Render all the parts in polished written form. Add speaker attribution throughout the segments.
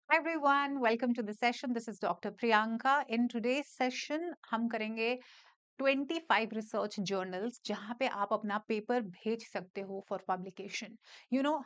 Speaker 1: Hi everyone, welcome to the session. This is Dr. Priyanka. In today's session, हम करेंगे 25 research journals जहां पे आप अपना पेपर भेज सकते हो फॉर पब्लिकेशन।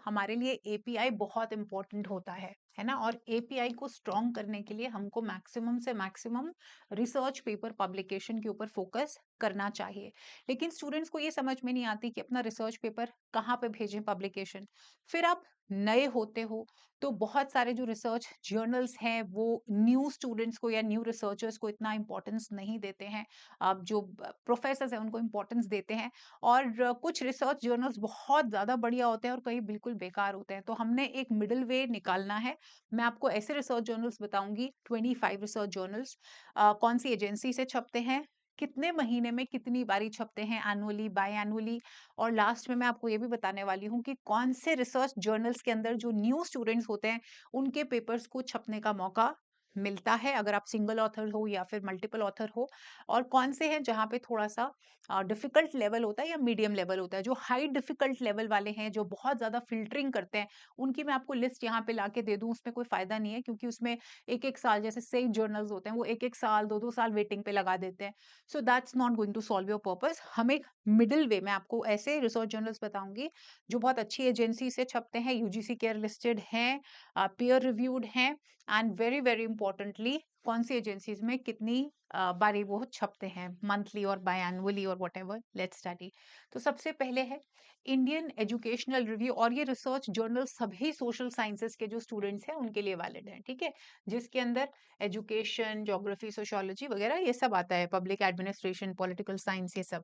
Speaker 1: हमारे लिए एपीआई बहुत इंपॉर्टेंट होता है ना। और एपीआई को स्ट्रॉन्ग करने के लिए हमको मैक्सिमम से मैक्सिमम रिसर्च पेपर पब्लिकेशन के ऊपर फोकस करना चाहिए। लेकिन स्टूडेंट्स को ये समझ में नहीं आती कि अपना रिसर्च पेपर कहाँ पे भेजें पब्लिकेशन। फिर आप नए होते हो तो बहुत सारे जो रिसर्च जर्नल्स हैं वो न्यू स्टूडेंट्स को या न्यू रिसर्चर्स को इतना इंपॉर्टेंस नहीं देते हैं। अब जो प्रोफेसर्स हैं उनको इम्पोर्टेंस देते हैं। और कुछ रिसर्च जर्नल्स बहुत ज़्यादा बढ़िया होते हैं और कई बिल्कुल बेकार होते हैं। तो हमने एक मिडिल वे निकालना है। मैं आपको ऐसे रिसर्च जर्नल्स बताऊंगी, 25 रिसर्च जर्नल्स कौन सी एजेंसी से छपते हैं, कितने महीने में कितनी बारी छपते हैं, एनुअली बाय एनुअली। और लास्ट में मैं आपको ये भी बताने वाली हूँ कि कौन से रिसर्च जर्नल्स के अंदर जो न्यू स्टूडेंट्स होते हैं उनके पेपर्स को छपने का मौका मिलता है, अगर आप सिंगल ऑथर हो या फिर मल्टीपल ऑथर हो। और कौन से हैं जहाँ पे थोड़ा सा डिफिकल्ट लेवल होता है या मीडियम लेवल होता है। जो हाई डिफिकल्ट लेवल वाले हैं, जो बहुत ज्यादा फिल्टरिंग करते हैं, उनकी मैं आपको लिस्ट यहाँ पे लाके दे दूं, उसमें कोई फायदा नहीं है, क्योंकि उसमें एक एक साल, जैसे सेज जर्नल्स होते हैं वो एक एक साल दो दो साल वेटिंग पे लगा देते हैं। So that's not going to solve your purpose. हम एक मिडिल वे में आपको ऐसे रिसर्च जर्नल्स बताऊंगी जो बहुत अच्छी एजेंसी से छपते हैं, यूजीसी केयर लिस्टेड हैं, पीयर रिव्यूड हैं, एंड वेरी वेरी इंपॉर्टेंटली कौन सी एजेंसीज में कितनी बारी वो छपते हैं, मंथली और बाय एनुअली और वट एवर। Let's study. तो सबसे पहले है इंडियन एजुकेशनल रिव्यू। और ये रिसर्च जर्नल सभी सोशल साइंसेस के जो स्टूडेंट्स हैं उनके लिए वैलिड है, ठीक है। जिसके अंदर एजुकेशन, ज्योग्राफी, सोशियोलॉजी वगैरह ये सब आता है, पब्लिक एडमिनिस्ट्रेशन, पॉलिटिकल साइंस, ये सब।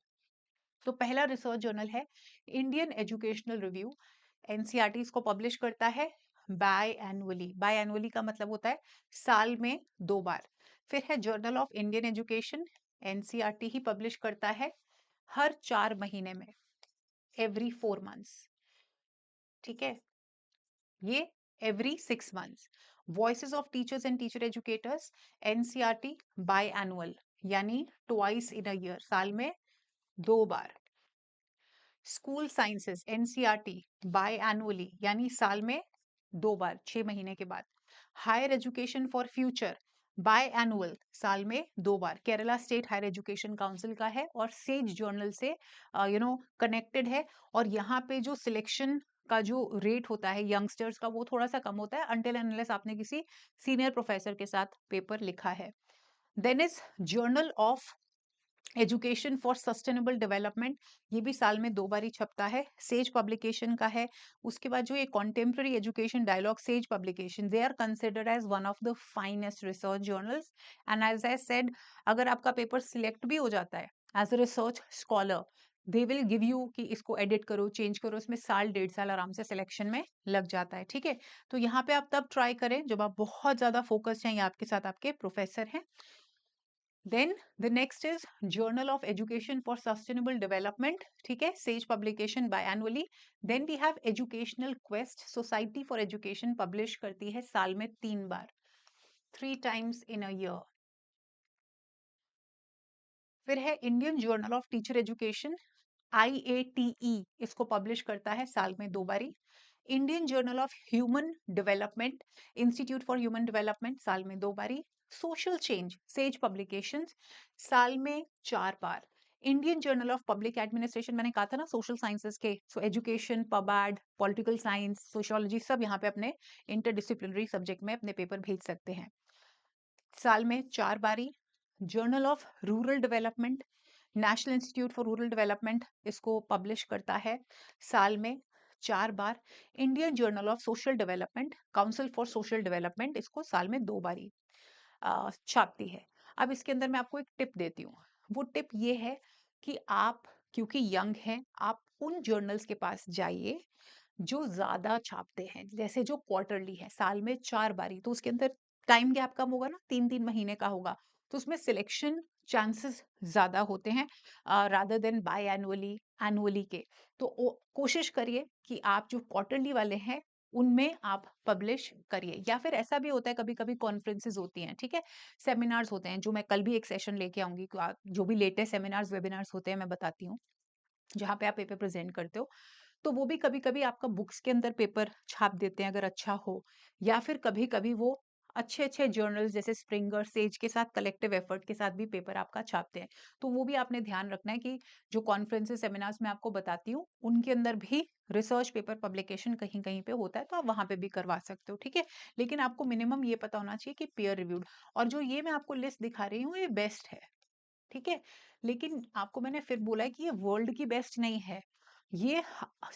Speaker 1: तो पहला रिसर्च जर्नल है इंडियन एजुकेशनल रिव्यू। एनसीईआरटी इसको पब्लिश करता है बाय एनुअली। बाय एनुअली का मतलब होता है साल में 2 बार। फिर है journal of Indian education. NCERT he publish करता है हर 4 महीने में, एवरी 4 मंथ्स, ठीक है। ये every 6 months. Voices of teachers and teacher educators, NCERT बाय एनुअल, यानी ट्वाइस इन अ ईयर, साल में 2 बार। स्कूल साइंसेस, एनसीईआरटी बाय एनुअली, यानी साल में 2 बार, 6 महीने के बाद। हायर एजुकेशन फॉर फ्यूचर बाय एनुअल, साल में 2 बार। Kerala state higher education council का है और सेज जर्नल से कनेक्टेड है। और यहाँ पे जो सिलेक्शन का जो रेट होता है यंगस्टर्स का, वो थोड़ा सा कम होता है अनटिल एंड अनलेस आपने किसी सीनियर प्रोफेसर के साथ पेपर लिखा है। Then is journal of education for sustainable development. ये भी साल में 2 बार ही छपता है, सेज पब्लिकेशन का है। उसके बाद जो ये contemporary education dialogue, Sage publication, they are considered as one of the finest research journals. And as I said, अगर आपका पेपर सिलेक्ट भी हो जाता है as a research scholar, they will give you कि इसको एडिट करो, चेंज करो, इसमें साल 1.5 साल आराम से सिलेक्शन में लग जाता है, ठीक है। तो यहाँ पे आप तब ट्राई करें जब आप बहुत ज्यादा फोकस्ड हैं या आपके साथ आपके प्रोफेसर हैं। Then the next is Journal of Education for Sustainable Development, ठीक है, says publication biannually. Then we have Educational Quest, Society for Education publish करती है साल में 3 बार, 3 times in a year. फिर है Indian journal of teacher education, IATE, इसको publish करता है साल में 2 बारी। Indian journal of human development, institute for human development, साल में 2 बारी। सोशल चेंज, सेज पब्लिकेशंस, साल में 4 बार। Indian journal of public administration, मैंने कहा था ना सोशल साइंसेस के, सो एजुकेशन, पबाड, पॉलिटिकल साइंस, सोशियोलॉजी, सब यहाँ पे अपने इंटरडिसिप्लिनरी सब्जेक्ट में अपने पेपर भेज सकते हैं, साल में 4 बारी। Journal of rural development, national institute for rural development इसको पब्लिश करता है साल में 4 बार। Indian journal of social development, council for social development, इसको साल में 2 बारी छापती है। अब इसके अंदर मैं आपको एक टिप देती हूँ। वो टिप ये है कि आप, क्योंकि यंग हैं, आप उन जर्नल्स के पास जाइए जो ज्यादा छापते हैं, जैसे जो क्वार्टरली है, साल में 4 बारी, तो उसके अंदर टाइम गैप कम होगा ना, 3-3 महीने का होगा, तो उसमें सिलेक्शन चांसेस ज्यादा होते हैं rather than by annually, annually के। तो कोशिश करिए कि आप जो क्वार्टरली वाले हैं उनमें आप पब्लिश करिए। या फिर ऐसा भी होता है, कभी कभी कॉन्फ्रेंसेस होती हैं, ठीक है, सेमिनार्स होते हैं, जो मैं कल भी एक सेशन लेके आऊंगी, जो भी लेटेस्ट सेमिनार्स वेबिनार्स होते हैं मैं बताती हूँ, जहाँ पे आप पेपर प्रेजेंट करते हो। तो वो भी कभी कभी आपका बुक्स के अंदर पेपर छाप देते हैं अगर अच्छा हो, या फिर कभी कभी वो अच्छे-अच्छे जर्नल्स जैसे स्प्रिंगर, सेज के साथ कलेक्टिव एफर्ट के साथ भी पेपर आपका छापते हैं। तो वो भी आपने ध्यान रखना है कि जो कॉन्फ्रेंसेस, सेमिनार्स मैं आपको बताती हूँ, उनके अंदर भी रिसर्च पेपर पब्लिकेशन कहीं-कहीं पे होता है, तो आप वहाँ पे भी करवा सकते हो, ठीक है? लेकिन आपको मिनिमम ये पता होना चाहिए कि पीयर रिव्यूड, और जो ये मैं आपको लिस्ट दिखा रही हूँ, ये बेस्ट है, ठीक है? लेकिन आपको मैंने फिर बोला है कि ये वर्ल्ड की बेस्ट नहीं है। ये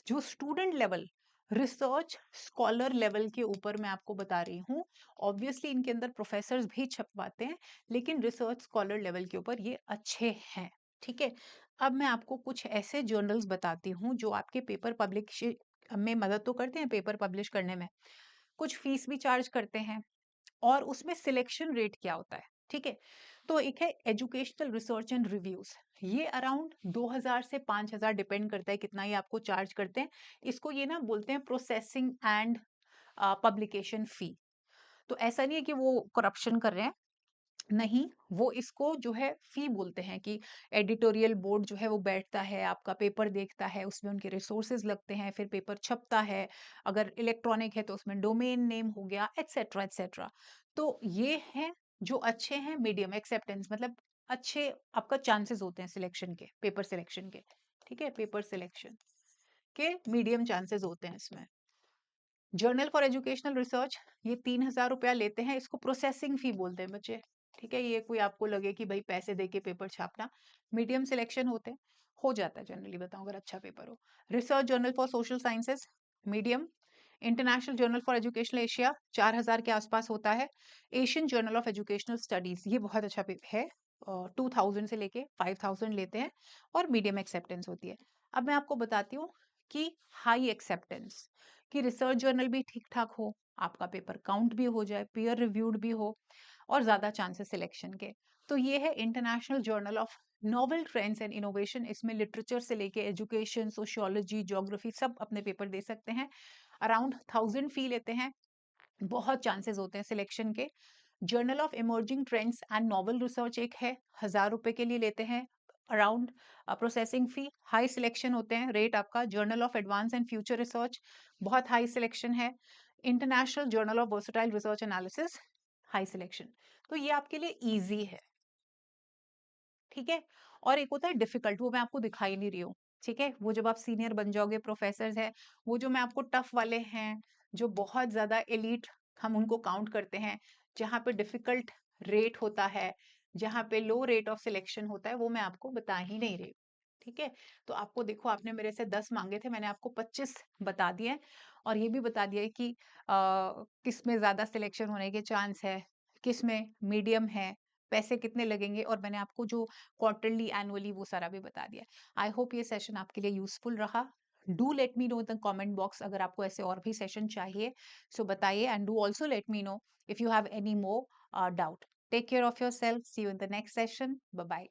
Speaker 1: जो student level, research scholar level के ऊपर मैं आपको बता रही हूँ। ऑब्वियसली इनके अंदर प्रोफेसर्स भी छपवाते हैं, लेकिन रिसर्च स्कॉलर लेवल के ऊपर ये अच्छे हैं, ठीक है? अब मैं आपको कुछ ऐसे जर्नल्स बताती हूँ जो आपके पेपर पब्लिश में मदद तो करते हैं पेपर पब्लिश करने में, कुछ फीस भी चार्ज करते हैं, और उसमें सिलेक्शन रेट क्या होता है, ठीक है? तो एक है एजुकेशनल रिसर्च एंड रिव्यूज, ये अराउंड 2000 से 5000 डिपेंड करता है कितना ये आपको चार्ज करते हैं। इसको ये ना बोलते हैं प्रोसेसिंग एंड पब्लिकेशन फी। तो ऐसा नहीं है कि वो करप्शन कर रहे हैं, नहीं, वो इसको जो है फी बोलते हैं कि एडिटोरियल बोर्ड जो है वो बैठता है, आपका पेपर देखता है, उसमें उनके रिसोर्सेज लगते हैं, फिर पेपर छपता है, अगर इलेक्ट्रॉनिक है तो उसमें डोमेन नेम हो गया, एटसेट्रा एटसेट्रा। तो ये हैं जो अच्छे हैं, मीडियम एक्सेप्टेंस मतलब अच्छे आपका चांसेस होते हैं सिलेक्शन के, पेपर सिलेक्शन के, ठीक है? पेपर सिलेक्शन के मीडियम चांसेस होते हैं इसमें। जर्नल फॉर एजुकेशनल रिसर्च, ये 3000 रुपया लेते हैं, इसको प्रोसेसिंग फी बोलते हैं बच्चे, ठीक है? ये कोई आपको लगे कि भाई पैसे दे के पेपर छापना, मीडियम सिलेक्शन होते हैं, हो जाता है जनरली, बताऊं अगर अच्छा पेपर हो। Research journal for social sciences, medium. International journal for educational Asia 4000 के आसपास होता है। Asian journal of educational studies, ये बहुत अच्छा है, 2000 से लेके 5000 लेते हैं, और मीडियम एक्सेप्टेंस होती है। अब मैं आपको बताती हूँ कि हाई एक्सेप्टेंस, कि रिसर्च जर्नल भी ठीक ठाक हो, आपका पेपर काउंट भी हो जाए, पीयर रिव्यूड भी हो, और ज्यादा चांसेस सिलेक्शन के। तो ये है international journal of novel trends and innovation. इसमें लिटरेचर से लेके एजुकेशन, सोशियोलॉजी, ज्योग्राफी सब अपने पेपर दे सकते हैं। अराउंड 1000 फी लेते हैं, बहुत चांसेस होते हैं सिलेक्शन के। Journal of emerging trends and novel research एक है, 1000 रुपए के लिए लेते हैं around, processing fee, high selection होते हैं, रेट आपका। Journal of advance and future research, बहुत हाई सिलेक्शन है। International journal of versatile research analysis, high selection. तो ये आपके लिए इजी है, ठीक है? और एक होता है डिफिकल्ट, वो मैं आपको दिखाई नहीं रही हूँ, ठीक है? वो जब आप सीनियर बन जाओगे, प्रोफेसर है, वो जो मैं आपको टफ वाले हैं, जो बहुत ज्यादा एलीट हम उनको काउंट करते हैं, जहाँ पे डिफिकल्ट रेट होता है, जहाँ पे लो रेट ऑफ सिलेक्शन होता है, वो मैं आपको बता ही नहीं रही हूँ, ठीक है? तो आपको देखो, आपने मेरे से 10 मांगे थे, मैंने आपको 25 बता दिए हैं, और ये भी बता दिया है कि किस में ज्यादा सिलेक्शन होने के चांस है, किस में मीडियम है, पैसे कितने लगेंगे, और मैंने आपको जो क्वार्टरली, एनुअली, वो सारा भी बता दिया। आई होप ये सेशन आपके लिए यूजफुल रहा। Do let me know in the comment box अगर आपको ऐसे और भी सेशन चाहिए, सो बताइए, and do also let me know if you have any more doubt. Take care of yourself, see you in the next session, bye bye.